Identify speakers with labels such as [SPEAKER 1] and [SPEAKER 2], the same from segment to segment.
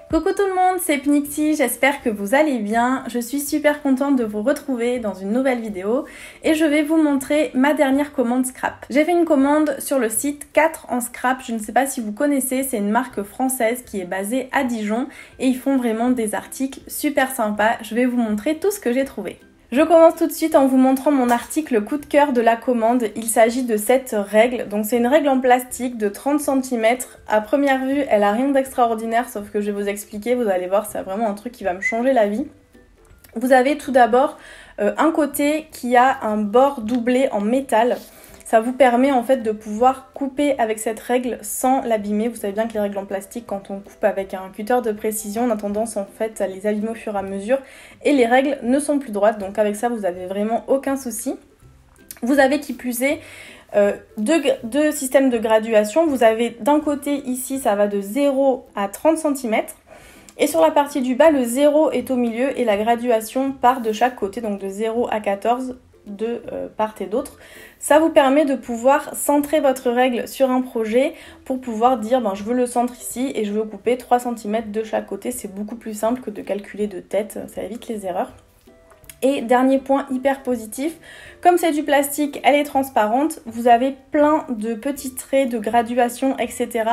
[SPEAKER 1] Coucou tout le monde, c'est Pnixie, j'espère que vous allez bien. Je suis super contente de vous retrouver dans une nouvelle vidéo et je vais vous montrer ma dernière commande scrap. J'ai fait une commande sur le site 4 en scrap, je ne sais pas si vous connaissez, c'est une marque française qui est basée à Dijon et ils font vraiment des articles super sympas. Je vais vous montrer tout ce que j'ai trouvé. Je commence tout de suite en vous montrant mon article coup de cœur de la commande. Il s'agit de cette règle. Donc c'est une règle en plastique de 30 cm. À première vue, elle a rien d'extraordinaire, sauf que je vais vous expliquer, vous allez voir, c'est vraiment un truc qui va me changer la vie. Vous avez tout d'abord un côté qui a un bord doublé en métal. Ça vous permet en fait de pouvoir couper avec cette règle sans l'abîmer. Vous savez bien que les règles en plastique, quand on coupe avec un cutter de précision, on a tendance en fait à les abîmer au fur et à mesure. Et les règles ne sont plus droites, donc avec ça vous n'avez vraiment aucun souci. Vous avez qui plus est deux systèmes de graduation. Vous avez d'un côté ici, ça va de 0 à 30 cm. Et sur la partie du bas, le 0 est au milieu et la graduation part de chaque côté, donc de 0 à 14 de part et d'autre. Ça vous permet de pouvoir centrer votre règle sur un projet pour pouvoir dire je veux le centre ici et je veux couper 3 cm de chaque côté. C'est beaucoup plus simple que de calculer de tête, ça évite les erreurs. Et dernier point hyper positif, comme c'est du plastique, elle est transparente, vous avez plein de petits traits de graduation, etc.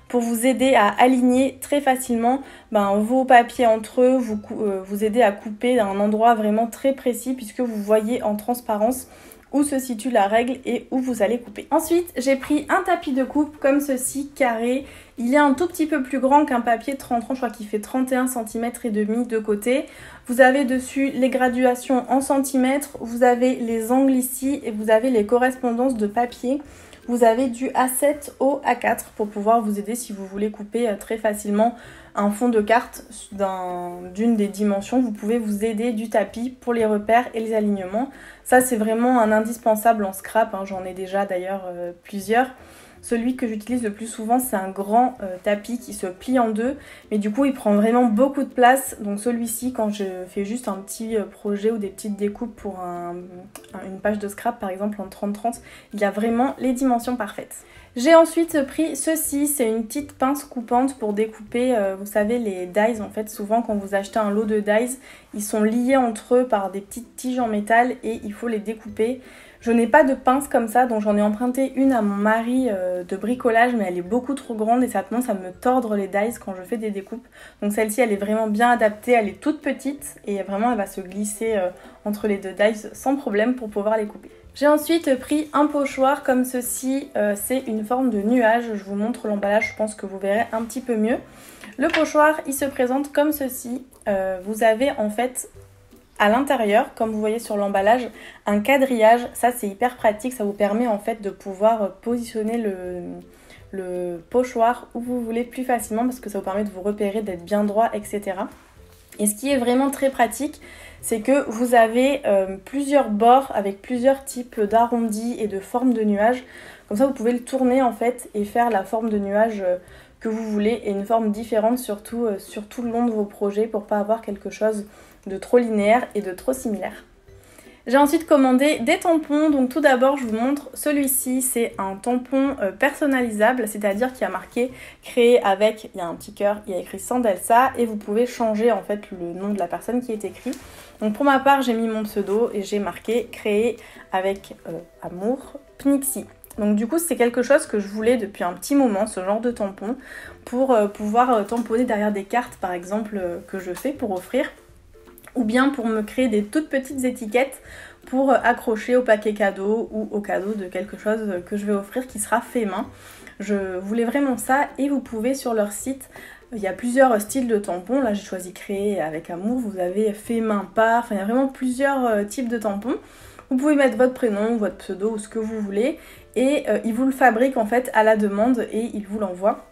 [SPEAKER 1] pour vous aider à aligner très facilement vos papiers entre eux, vous aider à couper à un endroit vraiment très précis puisque vous voyez en transparence où se situe la règle et où vous allez couper. Ensuite, j'ai pris un tapis de coupe comme ceci, carré. Il est un tout petit peu plus grand qu'un papier de 30 ans, je crois qu'il fait 31 cm et demi de côté. Vous avez dessus les graduations en centimètres, vous avez les angles ici et vous avez les correspondances de papier. Vous avez du A7 au A4 pour pouvoir vous aider si vous voulez couper très facilement un fond de carte d'une des dimensions. Vous pouvez vous aider du tapis pour les repères et les alignements. Ça c'est vraiment un indispensable en scrap, j'en ai déjà d'ailleurs plusieurs. Celui que j'utilise le plus souvent, c'est un grand tapis qui se plie en deux, mais du coup il prend vraiment beaucoup de place. Donc celui-ci, quand je fais juste un petit projet ou des petites découpes pour une page de scrap par exemple en 30-30, il a vraiment les dimensions parfaites. J'ai ensuite pris ceci, c'est une petite pince coupante pour découper, vous savez les dies en fait, souvent quand vous achetez un lot de dies, ils sont liés entre eux par des petites tiges en métal et il faut les découper. Je n'ai pas de pince comme ça, donc j'en ai emprunté une à mon mari de bricolage, mais elle est beaucoup trop grande et ça tendance à me tordre les dies quand je fais des découpes. Donc celle-ci, elle est vraiment bien adaptée, elle est toute petite et vraiment elle va se glisser entre les deux dies sans problème pour pouvoir les couper. J'ai ensuite pris un pochoir comme ceci, c'est une forme de nuage, je vous montre l'emballage, je pense que vous verrez un petit peu mieux. Le pochoir, il se présente comme ceci, vous avez en fait à l'intérieur, comme vous voyez sur l'emballage, un quadrillage, ça c'est hyper pratique, ça vous permet en fait de pouvoir positionner le pochoir où vous voulez plus facilement parce que ça vous permet de vous repérer, d'être bien droit, etc. Et ce qui est vraiment très pratique, c'est que vous avez plusieurs bords avec plusieurs types d'arrondis et de formes de nuages. Comme ça vous pouvez le tourner en fait et faire la forme de nuage que vous voulez et une forme différente surtout sur tout le long de vos projets pour pas avoir quelque chose de trop linéaire et de trop similaire. J'ai ensuite commandé des tampons, donc tout d'abord je vous montre celui-ci, c'est un tampon personnalisable, c'est-à-dire qu'il y a marqué créé avec, il y a un petit cœur, il y a écrit Sandelsa et vous pouvez changer en fait le nom de la personne qui est écrit. Donc pour ma part j'ai mis mon pseudo et j'ai marqué créé avec amour Pnixie. Donc du coup c'est quelque chose que je voulais depuis un petit moment, ce genre de tampon, pour pouvoir tamponner derrière des cartes par exemple que je fais pour offrir. Ou bien pour me créer des toutes petites étiquettes pour accrocher au paquet cadeau ou au cadeau de quelque chose que je vais offrir qui sera fait main. Je voulais vraiment ça et vous pouvez sur leur site, il y a plusieurs styles de tampons. Là j'ai choisi créer avec amour, vous avez fait main par, enfin il y a vraiment plusieurs types de tampons. Vous pouvez mettre votre prénom, votre pseudo ou ce que vous voulez et ils vous le fabriquent en fait à la demande et ils vous l'envoient.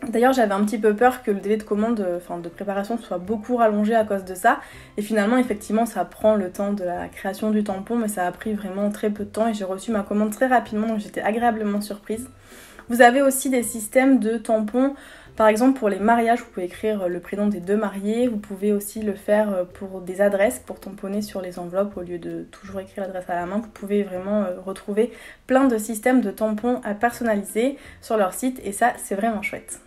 [SPEAKER 1] D'ailleurs j'avais un petit peu peur que le délai de commande, de préparation soit beaucoup rallongé à cause de ça et finalement effectivement ça prend le temps de la création du tampon mais ça a pris vraiment très peu de temps et j'ai reçu ma commande très rapidement donc j'étais agréablement surprise. Vous avez aussi des systèmes de tampons, par exemple pour les mariages vous pouvez écrire le prénom des deux mariés, vous pouvez aussi le faire pour des adresses, pour tamponner sur les enveloppes au lieu de toujours écrire l'adresse à la main. Vous pouvez vraiment retrouver plein de systèmes de tampons à personnaliser sur leur site et ça c'est vraiment chouette.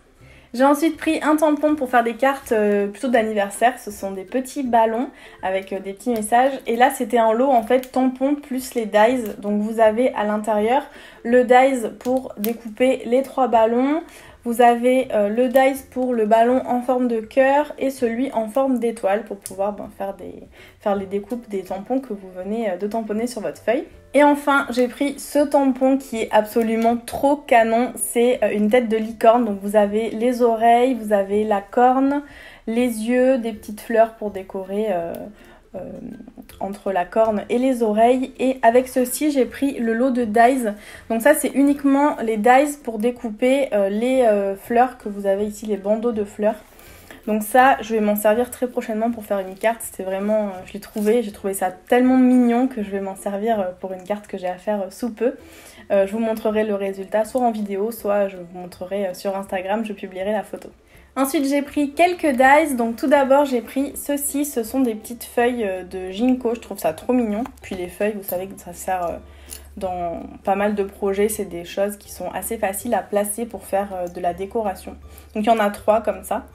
[SPEAKER 1] J'ai ensuite pris un tampon pour faire des cartes plutôt d'anniversaire. Ce sont des petits ballons avec des petits messages. Et là, c'était un lot en fait tampon plus les dies. Donc vous avez à l'intérieur le dies pour découper les 3 ballons. Vous avez le dies pour le ballon en forme de cœur et celui en forme d'étoile pour pouvoir faire les découpes des tampons que vous venez de tamponner sur votre feuille. Et enfin, j'ai pris ce tampon qui est absolument trop canon. C'est une tête de licorne. Donc vous avez les oreilles, vous avez la corne, les yeux, des petites fleurs pour décorer entre la corne et les oreilles. Et avec ceci, j'ai pris le lot de dies. Donc ça, c'est uniquement les dies pour découper les fleurs que vous avez ici, les bandeaux de fleurs. Donc ça, je vais m'en servir très prochainement pour faire une carte. C'était vraiment, j'ai trouvé ça tellement mignon que je vais m'en servir pour une carte que j'ai à faire sous peu. Je vous montrerai le résultat soit en vidéo, soit je vous montrerai sur Instagram, je publierai la photo. Ensuite, j'ai pris quelques dies. Donc tout d'abord, j'ai pris ceci. Ce sont des petites feuilles de ginkgo. Je trouve ça trop mignon. Puis les feuilles, vous savez que ça sert dans pas mal de projets. C'est des choses qui sont assez faciles à placer pour faire de la décoration. Donc il y en a 3 comme ça.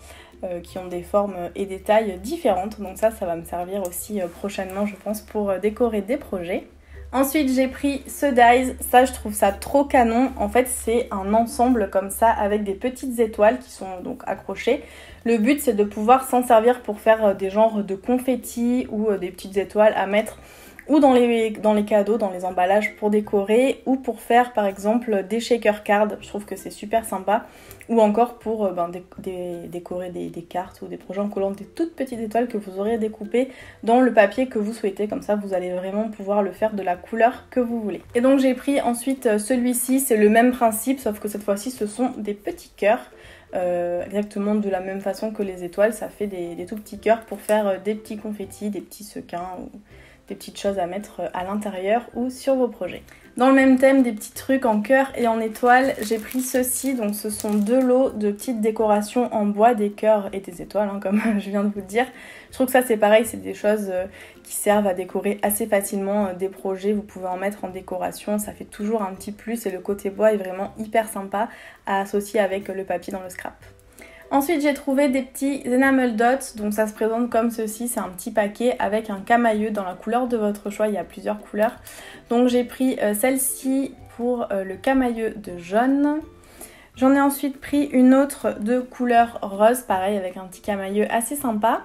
[SPEAKER 1] Qui ont des formes et des tailles différentes. Donc ça va me servir aussi prochainement, je pense, pour décorer des projets. Ensuite, j'ai pris ce dies. Ça, je trouve ça trop canon. En fait, c'est un ensemble comme ça avec des petites étoiles qui sont donc accrochées. Le but, c'est de pouvoir s'en servir pour faire des genres de confettis ou des petites étoiles à mettre ou dans les cadeaux, dans les emballages pour décorer, ou pour faire par exemple des shaker cards. Je trouve que c'est super sympa. Ou encore pour décorer des cartes ou des projets en collant des toutes petites étoiles que vous aurez découpées dans le papier que vous souhaitez. Comme ça, vous allez vraiment pouvoir le faire de la couleur que vous voulez. Et donc j'ai pris ensuite celui-ci. C'est le même principe, sauf que cette fois-ci, ce sont des petits cœurs. Exactement de la même façon que les étoiles. Ça fait des tout petits cœurs pour faire des petits confettis, des petits sequins ou des petites choses à mettre à l'intérieur ou sur vos projets. Dans le même thème, des petits trucs en cœur et en étoile, j'ai pris ceci. Donc ce sont 2 lots de petites décorations en bois, des cœurs et des étoiles, hein, comme je viens de vous le dire. Je trouve que ça c'est pareil, c'est des choses qui servent à décorer assez facilement des projets. Vous pouvez en mettre en décoration, ça fait toujours un petit plus et le côté bois est vraiment hyper sympa à associer avec le papier dans le scrap. Ensuite, j'ai trouvé des petits enamel dots, donc ça se présente comme ceci, c'est un petit paquet avec un camailleux dans la couleur de votre choix, il y a plusieurs couleurs. Donc j'ai pris celle-ci pour le camailleux de jaune. J'en ai ensuite pris une autre de couleur rose, pareil avec un petit camailleux assez sympa.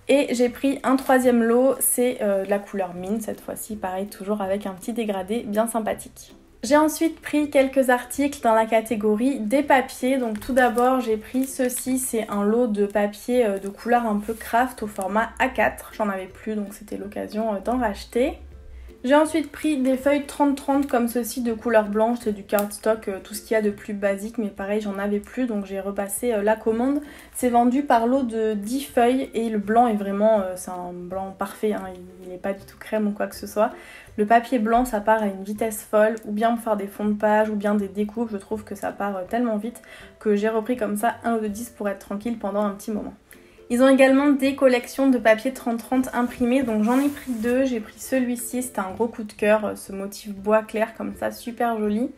[SPEAKER 1] Et j'ai pris un 3e lot, c'est de la couleur mine cette fois-ci, pareil toujours avec un petit dégradé bien sympathique. J'ai ensuite pris quelques articles dans la catégorie des papiers. Donc tout d'abord j'ai pris ceci, c'est un lot de papier de couleur un peu craft au format A4. J'en avais plus donc c'était l'occasion d'en racheter. J'ai ensuite pris des feuilles 30-30 comme ceci de couleur blanche, c'est du cardstock, tout ce qu'il y a de plus basique, mais pareil j'en avais plus donc j'ai repassé la commande. C'est vendu par lot de 10 feuilles et le blanc est vraiment, c'est un blanc parfait, hein, il n'est pas du tout crème ou quoi que ce soit. Le papier blanc ça part à une vitesse folle, ou bien pour faire des fonds de page ou bien des découpes, je trouve que ça part tellement vite que j'ai repris comme ça un lot de 10 pour être tranquille pendant un petit moment. Ils ont également des collections de papier 30-30 imprimés, donc j'en ai pris 2. J'ai pris celui-ci, c'était un gros coup de cœur, ce motif bois clair comme ça, super joli.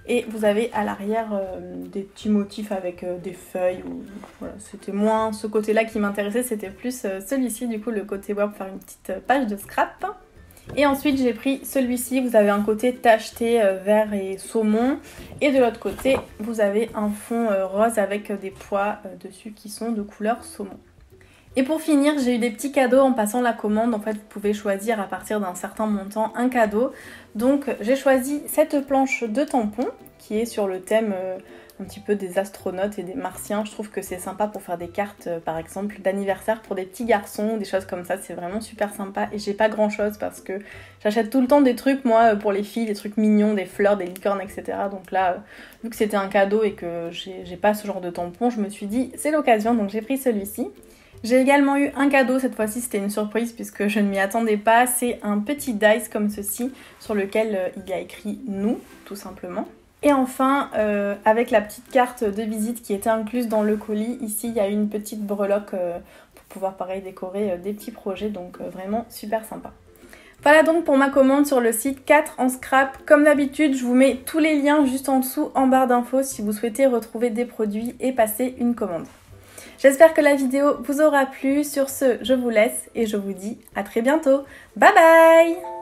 [SPEAKER 1] Et vous avez à l'arrière des petits motifs avec des feuilles. Voilà, c'était moins ce côté-là qui m'intéressait, c'était plus celui-ci, du coup le côté bois pour faire une petite page de scrap. Et ensuite j'ai pris celui-ci, vous avez un côté tacheté vert et saumon. Et de l'autre côté, vous avez un fond rose avec des pois dessus qui sont de couleur saumon. Et pour finir, j'ai eu des petits cadeaux en passant la commande. En fait, vous pouvez choisir à partir d'un certain montant un cadeau. Donc j'ai choisi cette planche de tampons qui est sur le thème un petit peu des astronautes et des martiens. Je trouve que c'est sympa pour faire des cartes par exemple d'anniversaire pour des petits garçons, des choses comme ça. C'est vraiment super sympa et j'ai pas grand chose parce que j'achète tout le temps des trucs moi pour les filles, des trucs mignons, des fleurs, des licornes, etc. Donc là, vu que c'était un cadeau et que j'ai pas ce genre de tampon, je me suis dit c'est l'occasion donc j'ai pris celui-ci. J'ai également eu un cadeau, cette fois-ci c'était une surprise puisque je ne m'y attendais pas. C'est un petit dice comme ceci sur lequel il y a écrit « Nous » tout simplement. Et enfin, avec la petite carte de visite qui était incluse dans le colis, ici il y a une petite breloque pour pouvoir pareil décorer des petits projets, donc vraiment super sympa. Voilà donc pour ma commande sur le site 4 en scrap. Comme d'habitude, je vous mets tous les liens juste en dessous en barre d'infos si vous souhaitez retrouver des produits et passer une commande. J'espère que la vidéo vous aura plu. Sur ce, je vous laisse et je vous dis à très bientôt. Bye bye!